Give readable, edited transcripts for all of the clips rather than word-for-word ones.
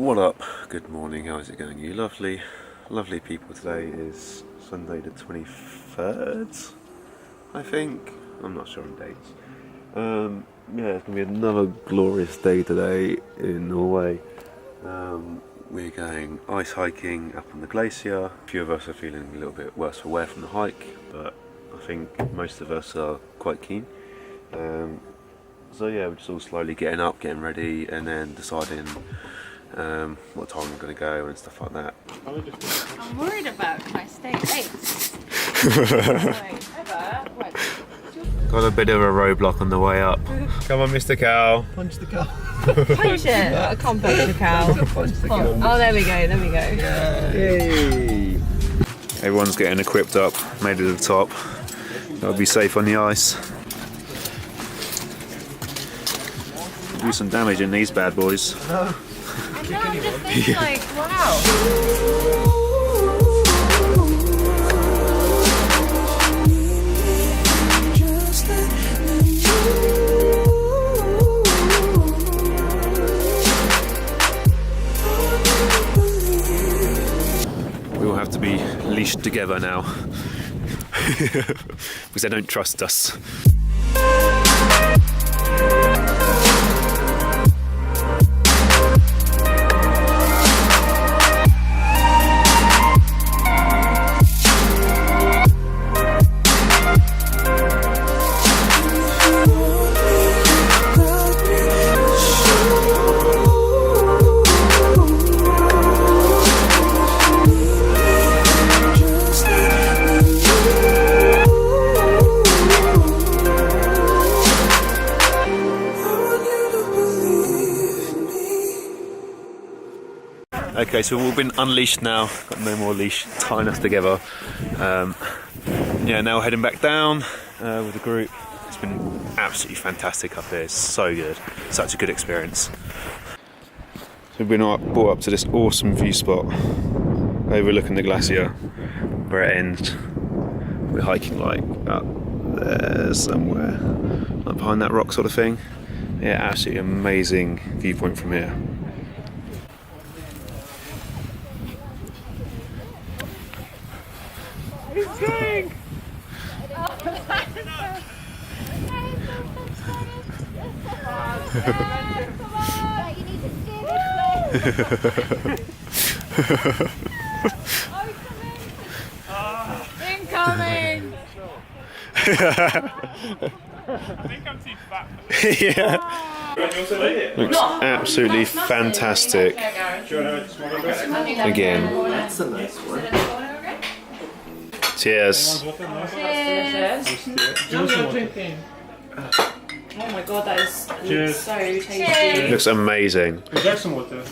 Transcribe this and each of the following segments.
What up? Good morning, how is it going, you lovely people? Today is Sunday the 23rd, I think. I'm not sure on dates. Yeah, it's going to be another glorious day today in Norway. We're going ice hiking up on the Glacier. A few of us are feeling a little bit worse for wear from the hike, but I think most of us are quite keen. So yeah, we're just all slowly getting up, getting ready, and then deciding what time we're going to go and stuff like that. I'm worried about my stay late. Got a bit of a roadblock on the way up. Come on, Mr. Cow. Punch the cow. Punch it! I can't punch the cow. Oh, there we go, Yay! Everyone's getting equipped up, made it to the top. Gotta be safe on the ice. Do some damage in these bad boys. I know, I'm just thinking like, wow. We all have to be leashed together now because they don't trust us. Okay, so we've all been unleashed now, got no more leash tying us together. Yeah, now we're heading back down with the group. It's been absolutely fantastic up here, it's so good, such a good experience. So we've been brought up to this awesome view spot overlooking the glacier where it ends. We're hiking like up there somewhere, like behind that rock sort of thing. Yeah, absolutely amazing viewpoint from here. Incoming! I think I'm too fat for this. Yeah. Looks absolutely fantastic. Again. That's a nice one. Cheers. Oh my god, that is Cheers. so tasty. Looks amazing. Jackson water.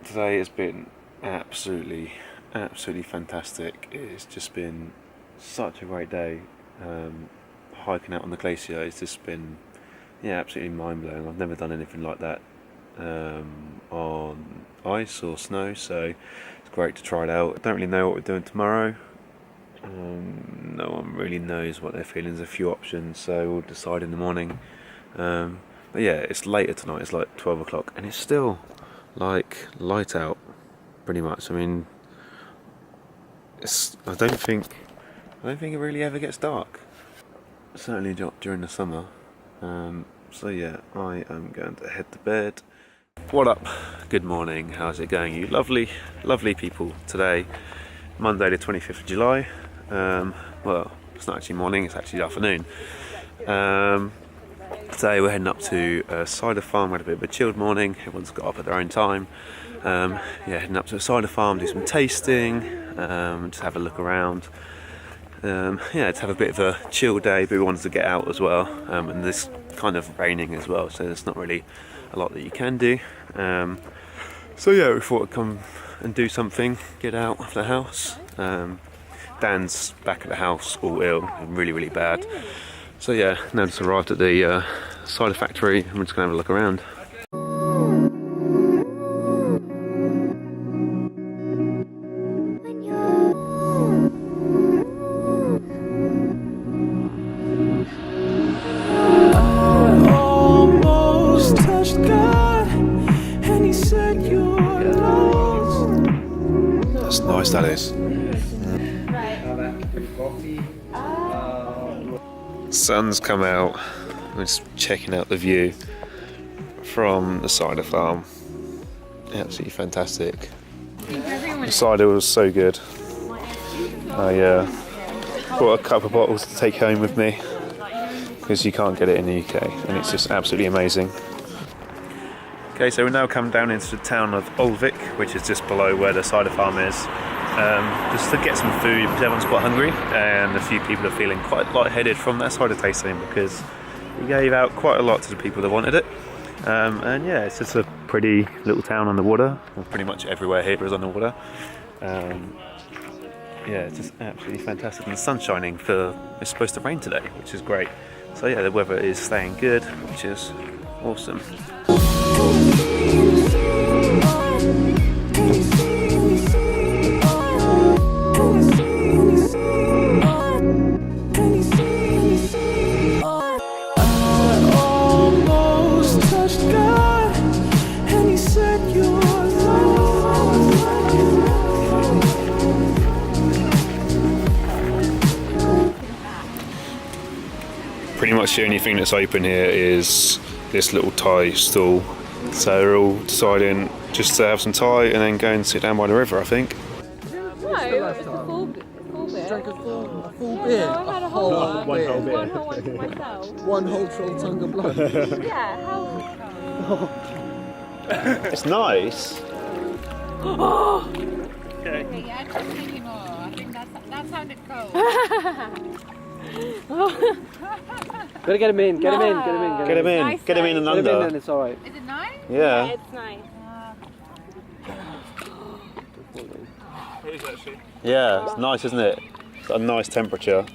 Today has been absolutely fantastic. It's just been such a great day. Hiking out on the glacier, it's just been, yeah, absolutely mind-blowing. I've never done anything like that on ice or snow, so it's great to try it out. I don't really know what we're doing tomorrow. No one really knows what they're feeling. There's a few options, so we'll decide in the morning. But yeah, it's later tonight, it's like 12 o'clock, and it's still like light out, pretty much. I mean, I don't think it really ever gets dark. Certainly not during the summer. So yeah, I am going to head to bed. What up? Good morning. How's it going, you lovely people? Today, Monday the 25th of July. Well, it's not actually morning, it's actually afternoon. Today we're heading up to a cider farm. We had a bit of a chilled morning. Everyone's got up at their own time. Yeah, heading up to a cider farm, do some tasting, just have a look around. Yeah, to have a bit of a chill day, but we wanted to get out as well, and this kind of raining as well, so there's not really a lot that you can do. So yeah, we thought I'd come and do something, get out of the house. Dan's back at the house, all ill, really bad. So yeah, now just arrived at the cider factory, and we're just going to have a look around. Almost touched God, and he said you're alive. that is. Sun's come out. I'm just checking out the view from the cider farm. Absolutely fantastic. The cider was so good. I brought a couple of bottles to take home with me because you can't get it in the UK, and it's just absolutely amazing. Okay, so we're now come down into the town of Olvik, which is just below where the cider farm is, just to get some food because everyone's quite hungry, and a few people are feeling quite lightheaded from that cider tasting because we gave out quite a lot to the people that wanted it. And yeah, it's just a pretty little town on the water. Well, pretty much everywhere here is on the water. Yeah, it's just absolutely fantastic, and the sun's shining it's supposed to rain today, which is great. So yeah, the weather is staying good, which is awesome. Pretty much the only thing that's open here is this little Thai stall. So we're all deciding just to have some Thai and then go and sit down by the river, I think. No, it's a full beer. Drank a full beer. No, I had a whole one. One whole beer. One whole one for myself. One whole troll tongue of blood. Yeah, how? It's nice. Okay, yeah, just anymore. I think that's how it goes. Gotta get him in, get him in, get him in, Get him in, Nice get him in and Get him in under. and it's alright. Is it nice? Yeah. It's nice. Yeah, it's nice, isn't it? It's got a nice temperature.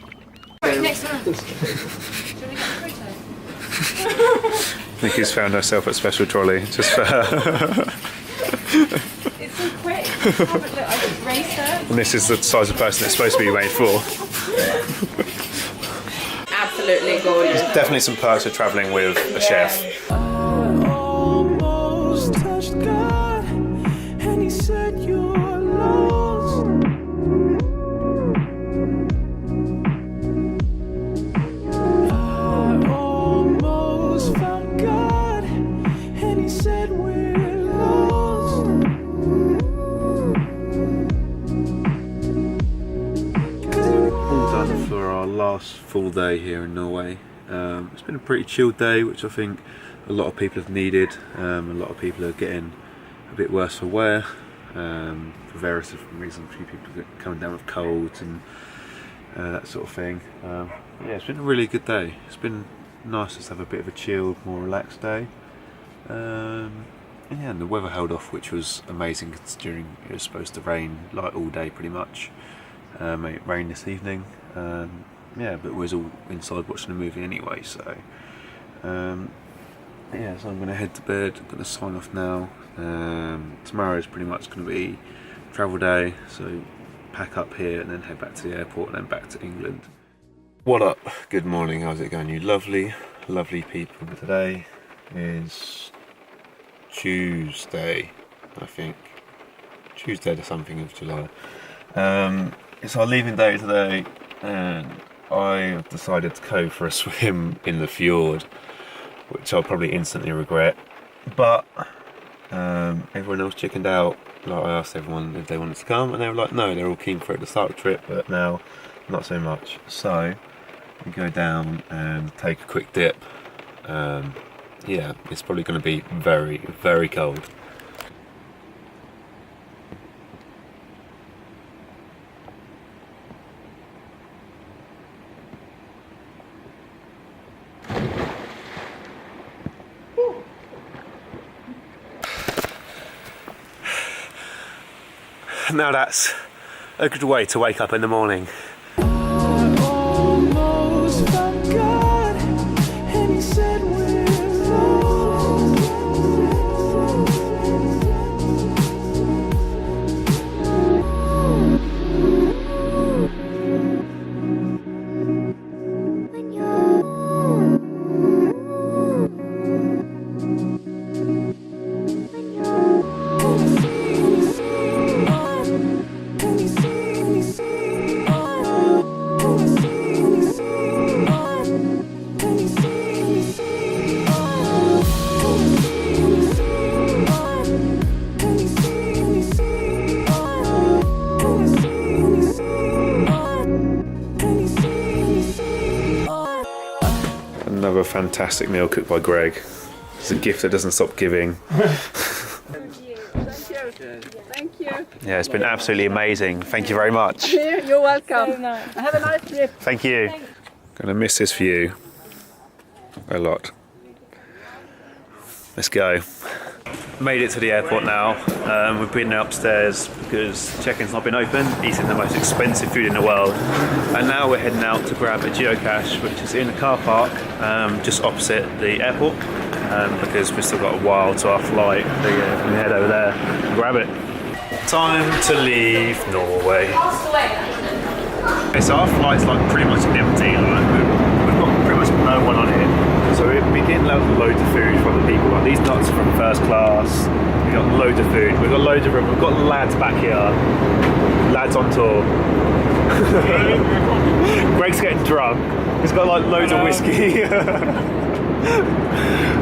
Right, next one. Should we get a photo? Nikki's found herself a special trolley just for her. It's so quick. Look, I just raced her. And this is the size of person it's supposed to be made for. Absolutely gorgeous. Definitely some perks of travelling with a chef. Almost touched God, and he said you're lost. I almost found God, and he said we're lost. All done for our last full day here in Norway. It's been a pretty chilled day, which I think a lot of people have needed. A lot of people are getting a bit worse for wear for various different reasons. A few people are coming down with colds and that sort of thing. Yeah, it's been a really good day. It's been nice just to have a bit of a chilled, more relaxed day. And yeah, and the weather held off, which was amazing considering it was supposed to rain like all day pretty much. It rained this evening. Yeah, but we was all inside watching a movie anyway, so yeah, so I'm going to head to bed. I'm going to sign off now. Tomorrow is pretty much going to be travel day, so pack up here and then head back to the airport and then back to England. What up? Good morning, how's it going, you lovely, lovely people? Today is Tuesday, I think. Tuesday the something of July. It's our leaving day today, and I have decided to go for a swim in the fjord, which I'll probably instantly regret. But everyone else chickened out. Like, I asked everyone if they wanted to come, and they were like, no, they're all keen for it to start the trip, but now not so much. So we go down and take a quick dip. Yeah, it's probably going to be very, very cold. Now that's a good way to wake up in the morning. Almost found God, and he said we're lost. And he fantastic meal cooked by Greg. It's a gift that doesn't stop giving. Thank you. Yeah, it's been absolutely amazing. Thank you very much. You're welcome. Have a nice trip. Thank you. Gonna miss this view a lot. Let's go. Made it to the airport now. We've been upstairs because check-in's not been open, eating the most expensive food in the world. And now we're heading out to grab a geocache, which is in the car park just opposite the airport, because we've still got a while to our flight. So yeah, we're gonna head over there and grab it. Time to leave Norway. Okay, so our flight's like pretty much empty. Like, we've got pretty much no one on it. So we didn't have loads of food from the people. Like these nuts are from first class. We got loads of food. We've got loads of room. We've got lads back here. Lads on tour. Greg's getting drunk. He's got like loads of whiskey.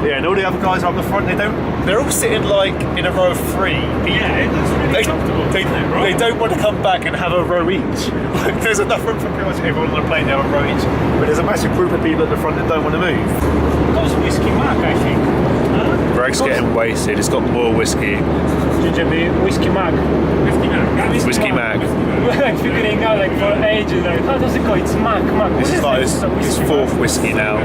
Yeah, and all the other guys are up the front. They're all sitting like in a row of 3 people. Yeah, it looks really comfortable. They don't want to come back and have a row each. Like, there's enough room for pretty much everyone on the plane to have a row each. But there's a massive group of people at the front that don't want to move. Those whiskey mark, I think. Greg's getting wasted. He's got more whiskey. Ginger beer, whiskey mark. Whiskey mark. Whiskey Mac. We're like figuring out like for ages. Like, how does it go? It's mark. This is like his 4th whiskey now.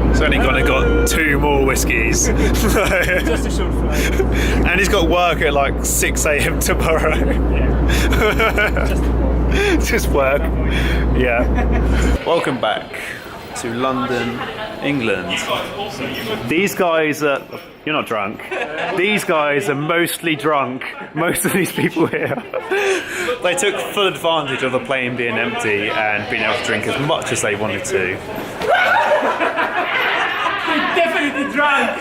He's only got 2 more whiskies. Just a short flight. And he's got work at like 6 a.m. tomorrow. Yeah. Just work. Yeah. Welcome back to London, England. These guys are... You're not drunk. These guys are mostly drunk. Most of these people here. They took full advantage of the plane being empty and being able to drink as much as they wanted to. Definitely drunk.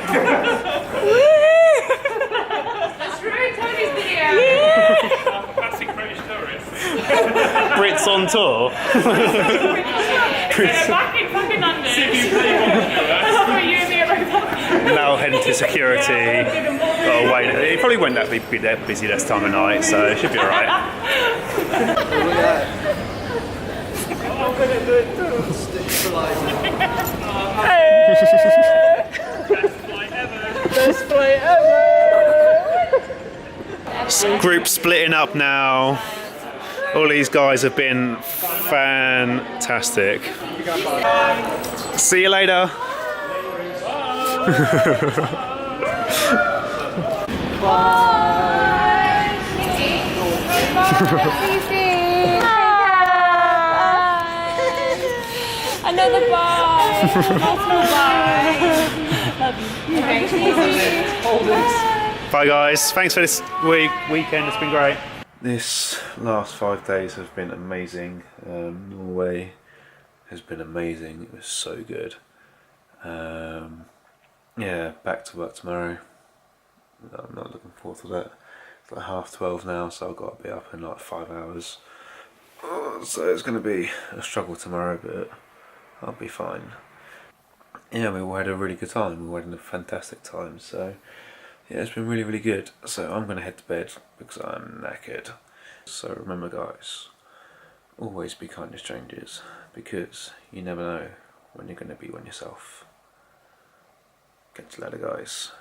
That's really Tony's video. Classic British tourist. Brits on tour. They're back in fucking London. Now heading to security. Oh wait, it probably won't be that busy this time of night, so it should be alright. Best flight ever! Group splitting up now. All these guys have been fantastic. See you later. Another bye. Multiple bye. Love you. Bye guys. Thanks for this weekend. It's been great. This last 5 days have been amazing. Norway has been amazing. It was so good. Yeah, back to work tomorrow. I'm not looking forward to that. It's like 12:30 now, so I've got to be up in like 5 hours. So it's going to be a struggle tomorrow, but I'll be fine. Yeah, we all had a really good time. We all had a fantastic time. So yeah, it's been really, really good. So I'm going to head to bed because I'm knackered. So remember guys, always be kind to strangers, because you never know when you're going to be one yourself. Catch you later guys.